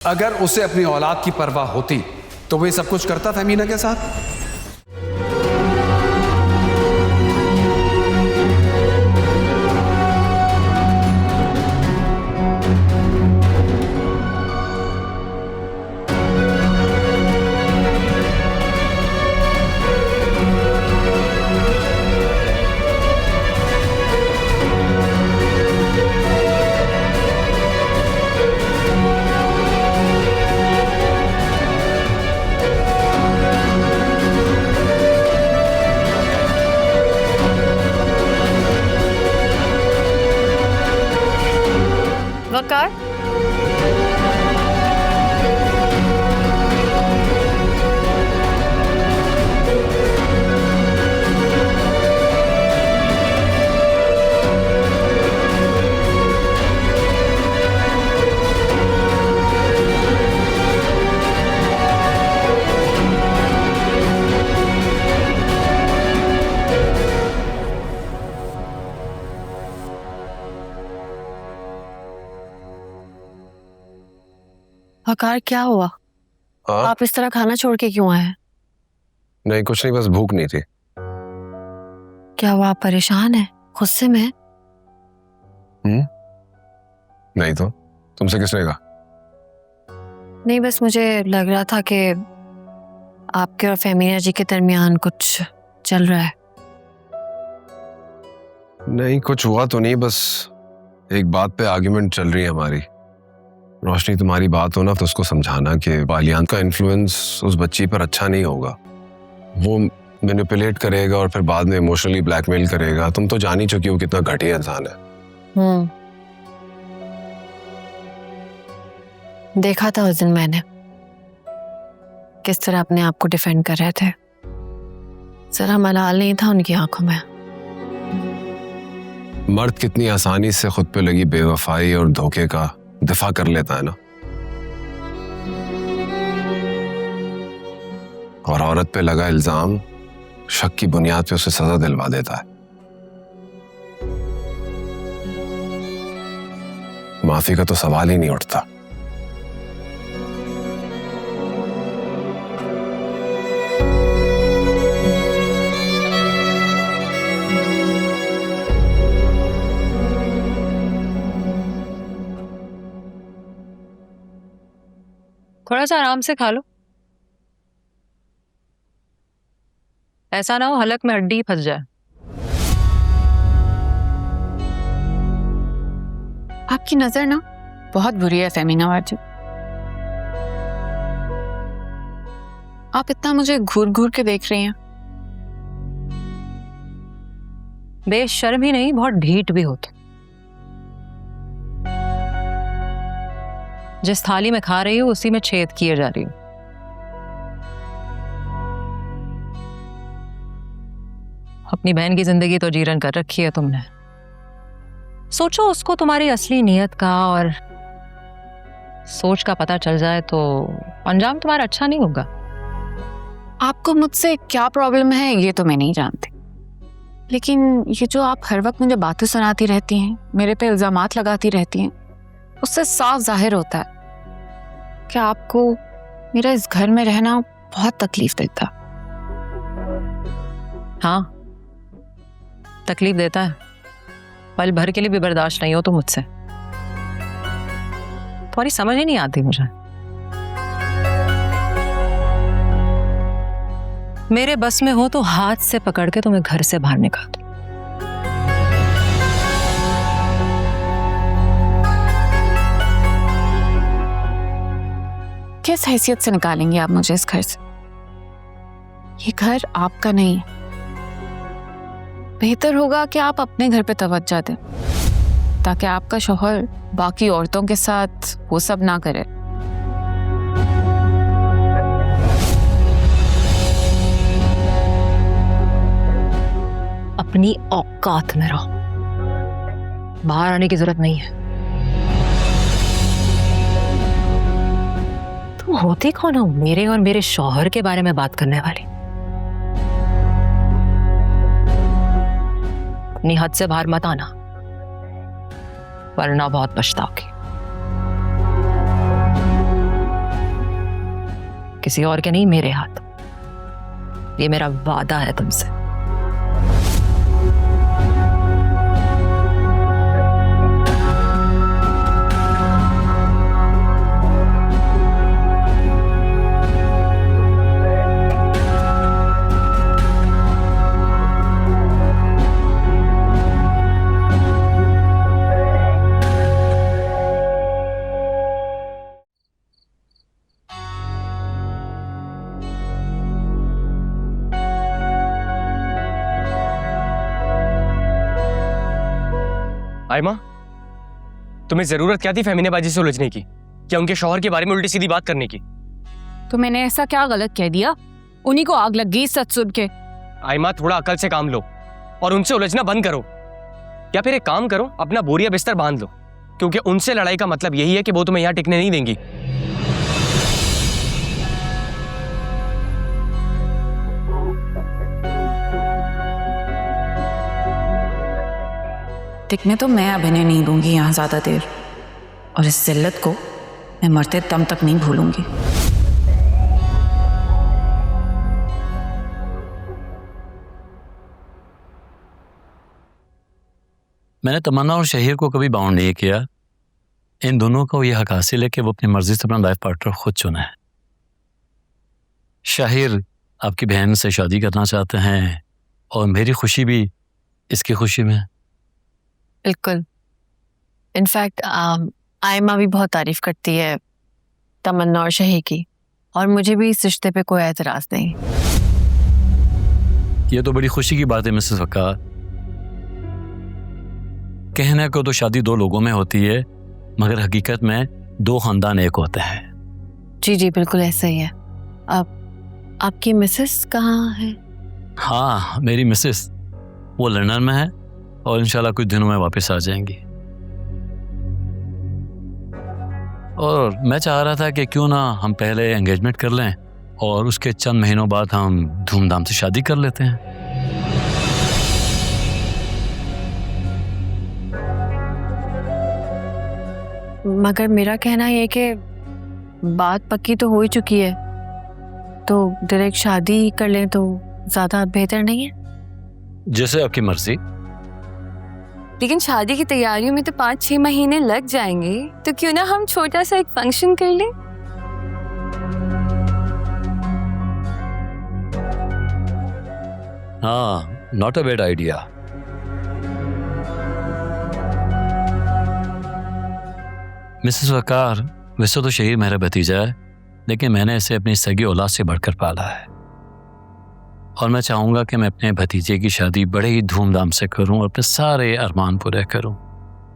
अगर उसे अपनी औलाद की परवाह होती तो वो ये सब कुछ करता फहमीना के साथ? वकार, वकार क्या हुआ? हाँ? आप इस तरह खाना छोड़ के क्यों आए हैं? नहीं कुछ नहीं, बस भूख नहीं थी। क्या हुआ, आप परेशान हैं? गुस्से में हैं? नहीं तो तुमसे किसने कहा? नहीं, बस मुझे लग रहा था कि आपके और फेमिना जी के दरमियान कुछ चल रहा है। नहीं कुछ हुआ तो नहीं, बस एक बात पे आर्ग्यूमेंट चल रही है हमारी। रोशनी, तुम्हारी बात हो ना तो उसको समझाना कि बालियान का इन्फ्लुएंस उस बच्ची पर अच्छा नहीं होगा। वो मैनिपुलेट करेगा और फिर बाद में इमोशनली ब्लैकमेल करेगा। तुम तो जान ही चुकी हो कितना घटिया इंसान है। देखा था उस दिन मैंने किस तरह अपने आप को डिफेंड कर रहे थे। जरा मलाल नहीं था उनकी आंखों में। मर्द कितनी आसानी से खुद पे लगी बेवफाई और धोखे का दिफा कर लेता है ना, और औरत पे लगा इल्जाम शक की बुनियाद पे उसे सजा दिलवा देता है। माफी का तो सवाल ही नहीं उठता। थोड़ा सा आराम से खा लो, ऐसा ना हो हलक में हड्डी फंस जाए। आपकी नजर ना बहुत बुरी है फेमिना बाजी। आप इतना मुझे घूर घूर के देख रही हैं। बेशर्म ही नहीं, बहुत ढीठ भी होते। जिस थाली में खा रही हूँ उसी में छेद किए जा रही हूँ। अपनी बहन की जिंदगी तो जीरन कर रखी है तुमने। सोचो उसको तुम्हारी असली नीयत का और सोच का पता चल जाए तो अंजाम तुम्हारा अच्छा नहीं होगा। आपको मुझसे क्या प्रॉब्लम है ये तो मैं नहीं जानती, लेकिन ये जो आप हर वक्त मुझे बातें सुनाती रहती हैं, मेरे पे इल्जामात लगाती रहती हैं, उससे साफ जाहिर होता है कि आपको मेरा इस घर में रहना बहुत तकलीफ देता। हाँ, तकलीफ देता है। पल भर के लिए भी बर्दाश्त नहीं हो तो मुझसे। तुम्हारी समझ ही नहीं आती मुझे। मेरे बस में हो तो हाथ से पकड़ के तुम्हें घर से बाहर निकाल दूं। किस हैसियत से निकालेंगे आप मुझे इस घर से? ये घर आपका नहीं है। बेहतर होगा कि आप अपने घर पे तवज्जो दें ताकि आपका शौहर बाकी औरतों के साथ वो सब ना करे। अपनी औकात में रहो, बाहर आने की जरूरत नहीं है। तुम होती कौन हो मेरे और मेरे शौहर के बारे में बात करने वाली? अपनी हद से बाहर मत आना वरना बहुत पछताओगी। किसी और के नहीं, मेरे हाथ। ये मेरा वादा है तुमसे। आयमा, तुम्हें जरूरत क्या थी फैमिनेबाजी से उलझने की? क्या उनके शौहर के बारे में उल्टी सीधी बात करने की? तो मैंने ऐसा क्या गलत कह दिया? उन्हीं को आग लग गई सच सुन के। आयमा, थोड़ा अकल से काम लो और उनसे उलझना बंद करो। या फिर एक काम करो, अपना बोरिया बिस्तर बांध लो, क्योंकि उनसे लड़ाई का मतलब यही है कि वो तुम्हें यहाँ टिकने नहीं देंगी। टिकने तो मैं अभिनय नहीं दूंगी यहाँ ज्यादा देर, और इस जिल्लत को मैं मरते दम तक नहीं भूलूंगी। मैंने तमन्ना और शहीर को कभी बाउंड नहीं किया। इन दोनों को यह हक हासिल है कि वो अपनी मर्जी से अपना लाइफ पार्टनर खुद चुना है। शाहिर आपकी बहन से शादी करना चाहते हैं और मेरी खुशी भी इसकी खुशी में। बिल्कुल। इनफैक्ट आयमा भी बहुत तारीफ करती है तमन्ना और शहीर की, और मुझे भी इस रिश्ते पे कोई एतराज नहीं। ये तो बड़ी खुशी की बात है मिसेस वकार। कहने को तो शादी दो लोगों में होती है, मगर हकीकत में दो खानदान एक होते हैं। जी जी बिल्कुल ऐसा ही है। अब आपकी मिसेस कहाँ है? हाँ, मेरी मिसेस वो लंदन में है और इंशाल्लाह कुछ दिनों में वापस आ जाएंगी। और मैं चाह रहा था कि क्यों ना हम पहले एंगेजमेंट कर लें और उसके चंद महीनों बाद हम धूमधाम से शादी कर लेते हैं। मगर मेरा कहना ये कि बात पक्की तो हो ही चुकी है, तो डायरेक्ट शादी कर लें तो ज़्यादा बेहतर नहीं है? जैसे आपकी मर्जी। लेकिन शादी की तैयारियों में तो 5-6 महीने लग जाएंगे, तो क्यों ना हम छोटा सा एक फंक्शन कर लें? हाँ, not a bad idea. Mrs Waqar, वैसे तो शहीर मेरा भतीजा है, लेकिन मैंने इसे अपनी सगी औलाद से बढ़कर पाला है और मैं चाहूँगा कि मैं अपने भतीजे की शादी बड़े ही धूमधाम से करूँ और अपने सारे अरमान पूरे करूँ।